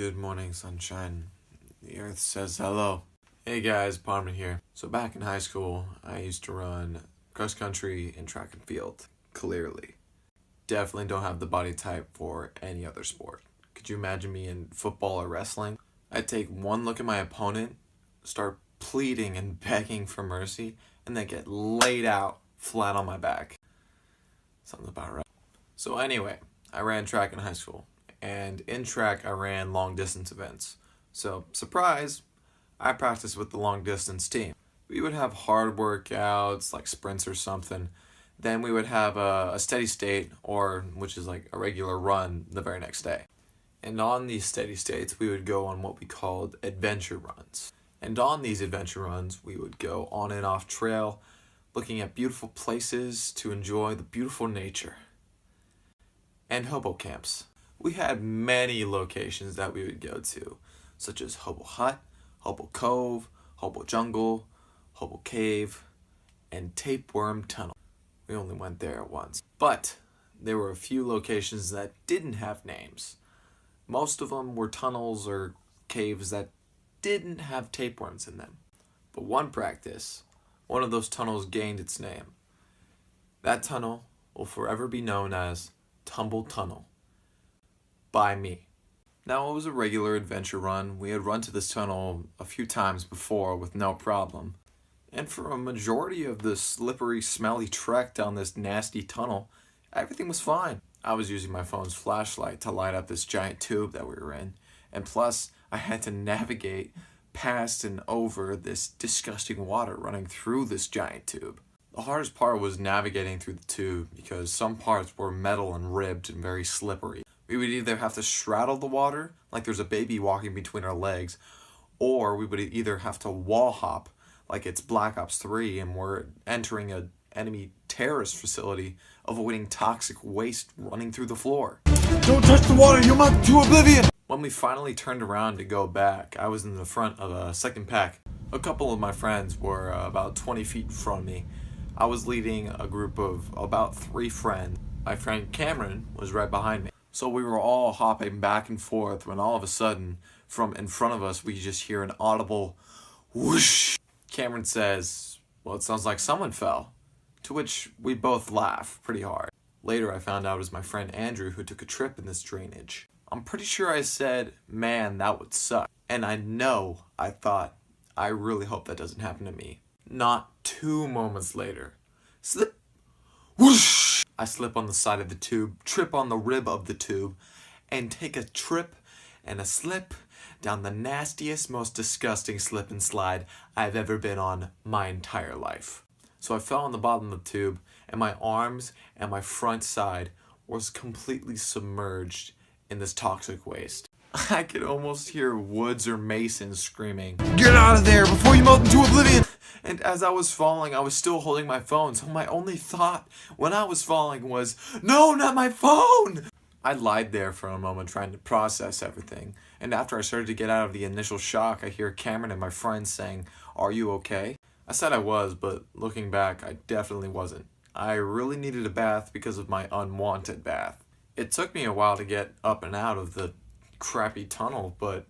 Good morning, sunshine. The earth says hello. Hey guys, Parman here. So back in high school, I used to run cross country and track and field. Clearly. Definitely don't have the body type for any other sport. Could you imagine me in football or wrestling? I'd take one look at my opponent, start pleading and begging for mercy, and then get laid out flat on my back. Sounds about right. So anyway, I ran track in high school. And in track, I ran long distance events. So, surprise, I practiced with the long distance team. We would have hard workouts, like sprints or something. Then we would have a steady state, which is like a regular run the very next day. And on these steady states, we would go on what we called adventure runs. And on these adventure runs, we would go on and off trail, looking at beautiful places to enjoy the beautiful nature. And hobo camps. We had many locations that we would go to, such as Hobo Hut, Hobo Cove, Hobo Jungle, Hobo Cave, and Tapeworm Tunnel. We only went there once. But there were a few locations that didn't have names. Most of them were tunnels or caves that didn't have tapeworms in them. But one practice, one of those tunnels gained its name. That tunnel will forever be known as Tumble Tunnel. By me. Now, it was a regular adventure run. We had run to this tunnel a few times before with no problem. And for a majority of the slippery, smelly trek down this nasty tunnel, everything was fine. I was using my phone's flashlight to light up this giant tube that we were in. And plus, I had to navigate past and over this disgusting water running through this giant tube. The hardest part was navigating through the tube because some parts were metal and ribbed and very slippery. We would either have to straddle the water, like there's a baby walking between our legs, or we would either have to wall hop, like it's Black Ops 3 and we're entering an enemy terrorist facility, avoiding toxic waste running through the floor. Don't touch the water, you'll melt to oblivion! When we finally turned around to go back, I was in the front of a second pack. A couple of my friends were about 20 feet from me. I was leading a group of about 3 friends. My friend Cameron was right behind me. So we were all hopping back and forth when all of a sudden, from in front of us, we just hear an audible whoosh. Cameron says, "Well, it sounds like someone fell." To which we both laugh pretty hard. Later I found out it was my friend Andrew who took a trip in this drainage. I'm pretty sure I said, "Man, that would suck." And I thought, I really hope that doesn't happen to me. Not 2 moments later. Slip. Whoosh! I slip on the side of the tube, trip on the rib of the tube, and take a trip and a slip down the nastiest, most disgusting slip and slide I've ever been on my entire life. So I fell on the bottom of the tube, and my arms and my front side was completely submerged in this toxic waste. I could almost hear Woods or Mason screaming, Get out of there before you melt into oblivion! And as I was falling, I was still holding my phone, so my only thought when I was falling was, "No, not my phone!" I lied there for a moment trying to process everything, and after I started to get out of the initial shock, I hear Cameron and my friends saying, "Are you okay?" I said I was, but looking back, I definitely wasn't. I really needed a bath because of my unwanted bath. It took me a while to get up and out of the crappy tunnel, but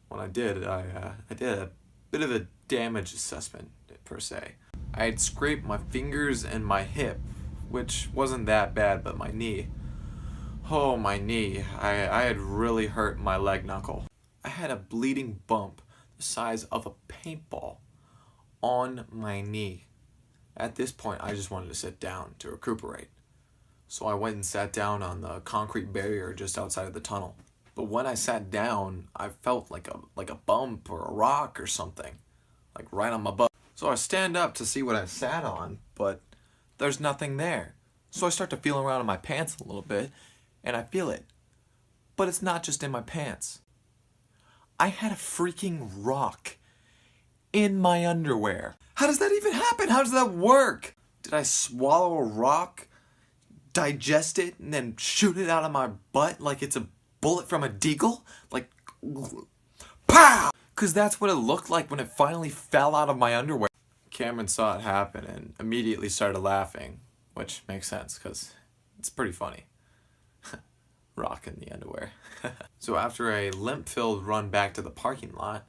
when I did, I did a bit of a damage assessment, per se. I had scraped my fingers and my hip, which wasn't that bad, but my knee. Oh, my knee. I had really hurt my leg knuckle. I had a bleeding bump the size of a paintball on my knee. At this point, I just wanted to sit down to recuperate. So I went and sat down on the concrete barrier just outside of the tunnel. But when I sat down, I felt like a bump or a rock or something, like right on my butt. So I stand up to see what I sat on, but there's nothing there. So I start to feel around in my pants a little bit, and I feel it. But it's not just in my pants. I had a freaking rock in my underwear. How does that even happen? How does that work? Did I swallow a rock, digest it, and then shoot it out of my butt like it's a bullet from a deagle? Like, pow! Because that's what it looked like when it finally fell out of my underwear. Cameron saw it happen and immediately started laughing, which makes sense because it's pretty funny. rock in the underwear. So after a limp-filled run back to the parking lot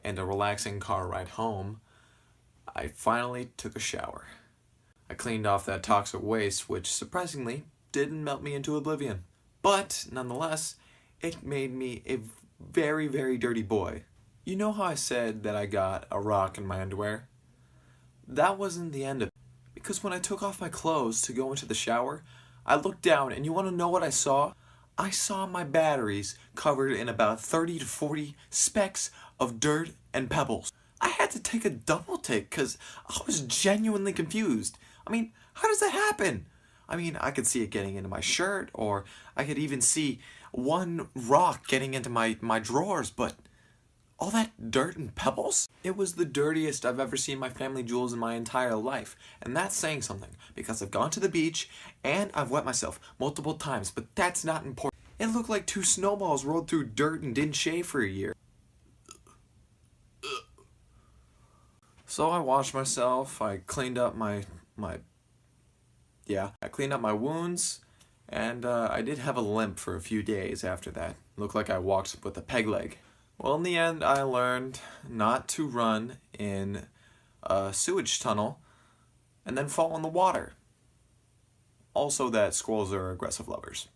and a relaxing car ride home, I finally took a shower. I cleaned off that toxic waste, which surprisingly didn't melt me into oblivion. But nonetheless, it made me a very, very dirty boy. You know how I said that I got a rock in my underwear? That wasn't the end of it. Because when I took off my clothes to go into the shower, I looked down and you want to know what I saw? I saw my batteries covered in about 30 to 40 specks of dirt and pebbles. I had to take a double take because I was genuinely confused. I mean, how does that happen? I mean, I could see it getting into my shirt, or I could even see one rock getting into my drawers, but all that dirt and pebbles? It was the dirtiest I've ever seen my family jewels in my entire life. And that's saying something, because I've gone to the beach and I've wet myself multiple times, but that's not important. It looked like 2 snowballs rolled through dirt and didn't shave for a year. So I washed myself, I cleaned up I cleaned up my wounds, and I did have a limp for a few days after that. Looked like I walked with a peg leg. Well, in the end, I learned not to run in a sewage tunnel and then fall in the water. Also that squirrels are aggressive lovers.